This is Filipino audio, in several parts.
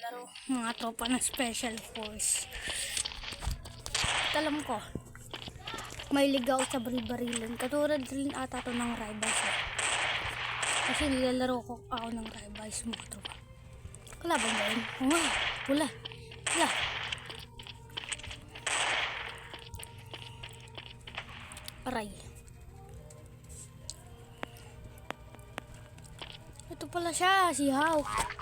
naglalaro mga tropa ng Special Force. At alam ko, may ligaw sa baril-barilan. Katulad rin ata to ng Rivals. Kasi nilalaro ko ako ng Rivals mga tropa. Kalaban ba yun? Oo nga, pula. Pula. Aray. Ito pala siya, si Hawk.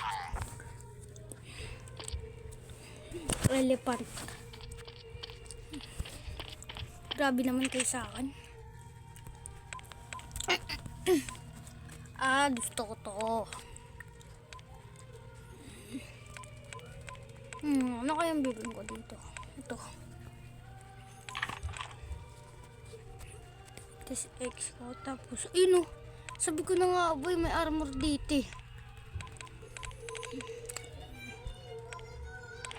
Elephant. Grabe naman kayo sa akin. Gusto ko to. Ano kayang bibili ko dito? Ito. This X ko. Tapos, ino. Sabi ko na nga, boy, may armor dito eh.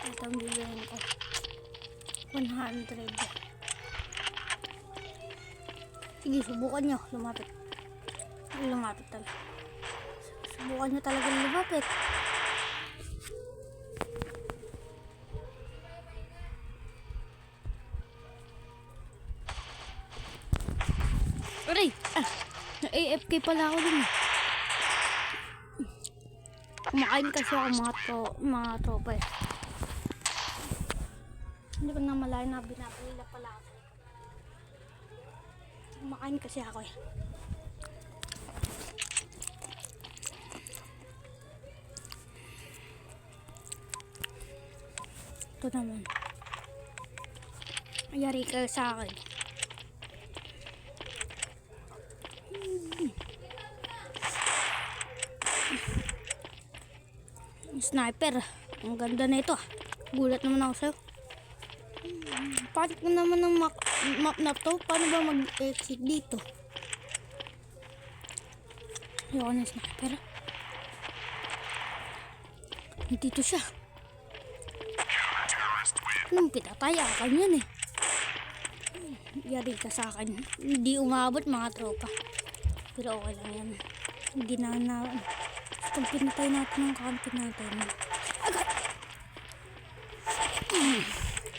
Ito ang bilhin ko. 100. Sige, subukan nyo. Lumapit. Lumapit talaga. Subukan nyo talaga lumapit. Aray! AFK pala ako din. Kumakain kasi ako mga tropa eh. Hindi ko na malayo na binabila pala ako. Kumakain kasi ako eh. Ito naman. Ayari kayo sa akin. Sniper. Ang ganda na ito. Gulat naman ako sa'yo. Paano naman ang map na to? Paano ba mag-exit dito? Ayoko na sniper. Dito siya. Anong pitataya ka kanyan eh. Yari ka sa akin. Hindi umabot mga tropa. Pero okay lang yan. Hindi na pag pinatay natin ang kampi natin. Agad!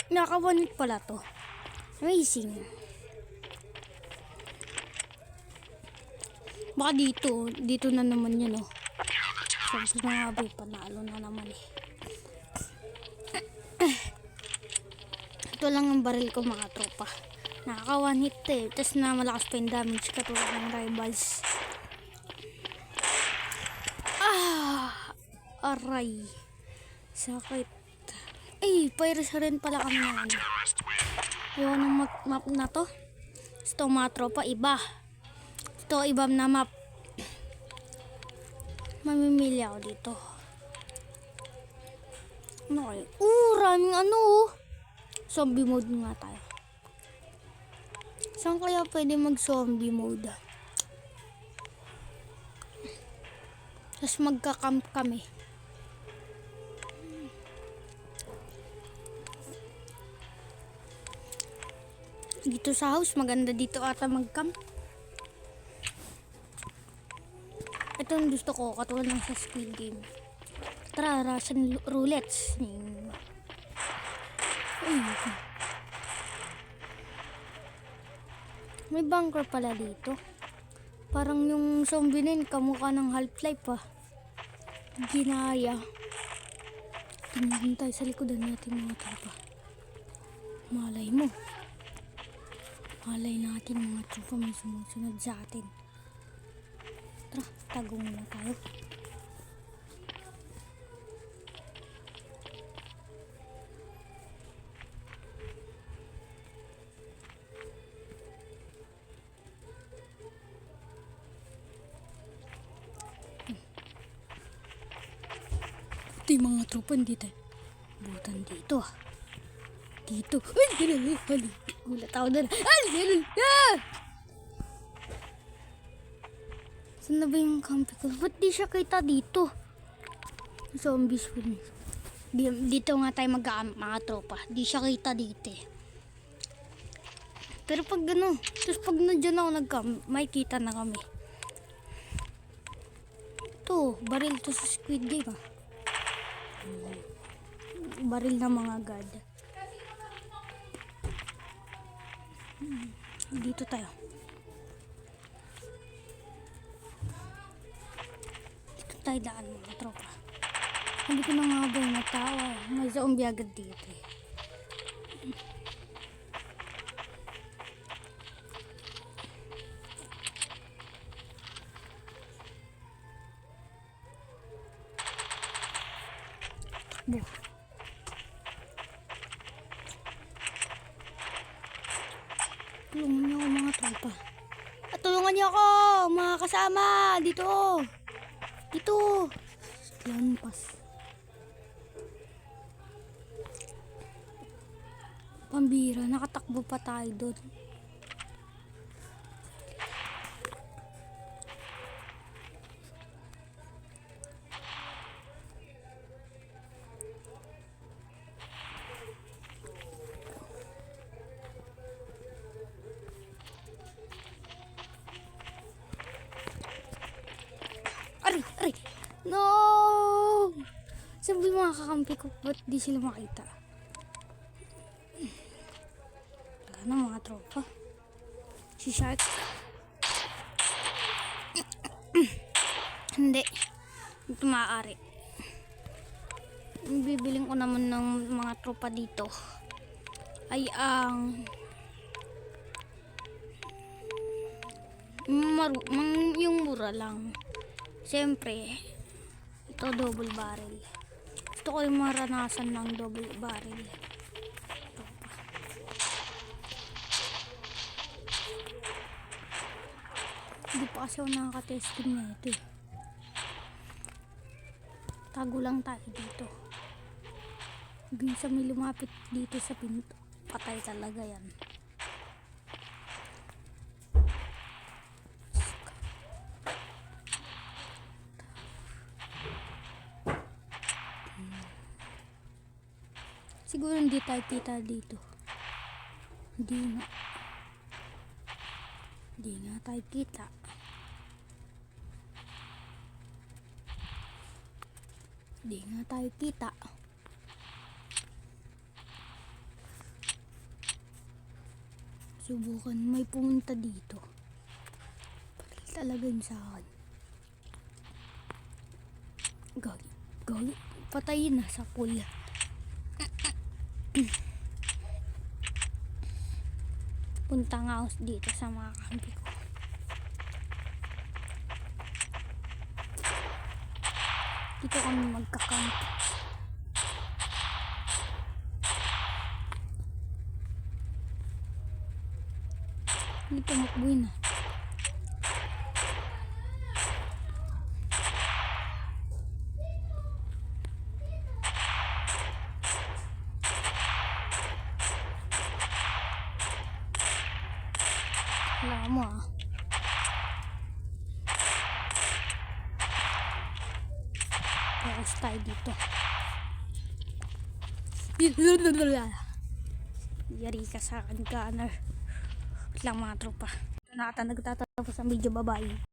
Nakawanit pala to. Amazing. Baka dito na naman yun oh. Sabi na nga ba, panalo na naman eh. Ito lang ang baril ko mga tropa. Nakaka-one hit eh. Tapos na malakas pa yung damage katulad ng Rivals. Aray. Sakit. Ay, pirates rin pala kami naman. Ayaw ng map na to. Ito mga tropa, iba. Ito, iba na map. Mamimili ako dito. Ano kayo? Raming ano. Zombie mode nga tayo. Saan kaya pwede mag-zombie mode? Tapos magka-camp kami. Dito sa house, maganda dito ata mag-camp. Ito ang gusto ko, katulad ng sa Squid Game. Tara, Russian roulettes. May bunker pala dito. Parang yung zombie na yun, kamukha ng Half-Life ah. Ginaya. Tingnan tayo sa likodan natin mga tropa. Malay mo. Malay natin mga tropa, may sumusunod sa atin. Tara, tago muna tayo. Ito yung mga tropa dito. Butan dito ah. Dito. Ay, gulat ako doon. Saan na ba yung kampi ko? Ba't di siya kita dito? Zombies win. Dito nga tayo mga tropa. Di siya kita dito eh. Pero pag ano, tapos pag nandiyan ako may kita na kami. Ito, baril to sa Squid Game ah. baril na mga god. Dito tayo. Dito tayo daan mga tropa. Hindi ko na nga ba yung natawa. May zombie agad dito eh. Takbo. Tulungan niyo ako mga tropa. At tulungan niyo ako mga kasama. Dito. Dito. Lampas. Pambira. Nakatakbo pa tayo doon. Aray! No! Sabi mga kakampi ko, ba't di sila makita? Wala na mga tropa. Si Shark. Hindi. Ito maaari. Bibiling ko naman ng mga tropa dito ay ang yung mura lang. Siyempre, ito double barrel. Gusto ko yung maranasan ng double barrel. Hindi pa kasi ako nakaka-testing na ito eh. Tago lang tayo dito. Hanggang sa may lumapit dito sa pinto. Patay talaga yan. Siguro hindi tayo kita dito. Hindi nga tayo kita. Hindi nga tayo kita. Subukan may pumunta dito. Bakit talaga yun sa akin? Gagi. Patayin na sa pool. Punta nga ako dito sa mga kampi ko. Dito kami magkakampi. Dito makbuhin na. Wala mo ah. Focus tayo dito. Yari ka sa akin, gunner. Wait lang mga tropa. Ito na ata nagtatapos ang video. Bye-bye.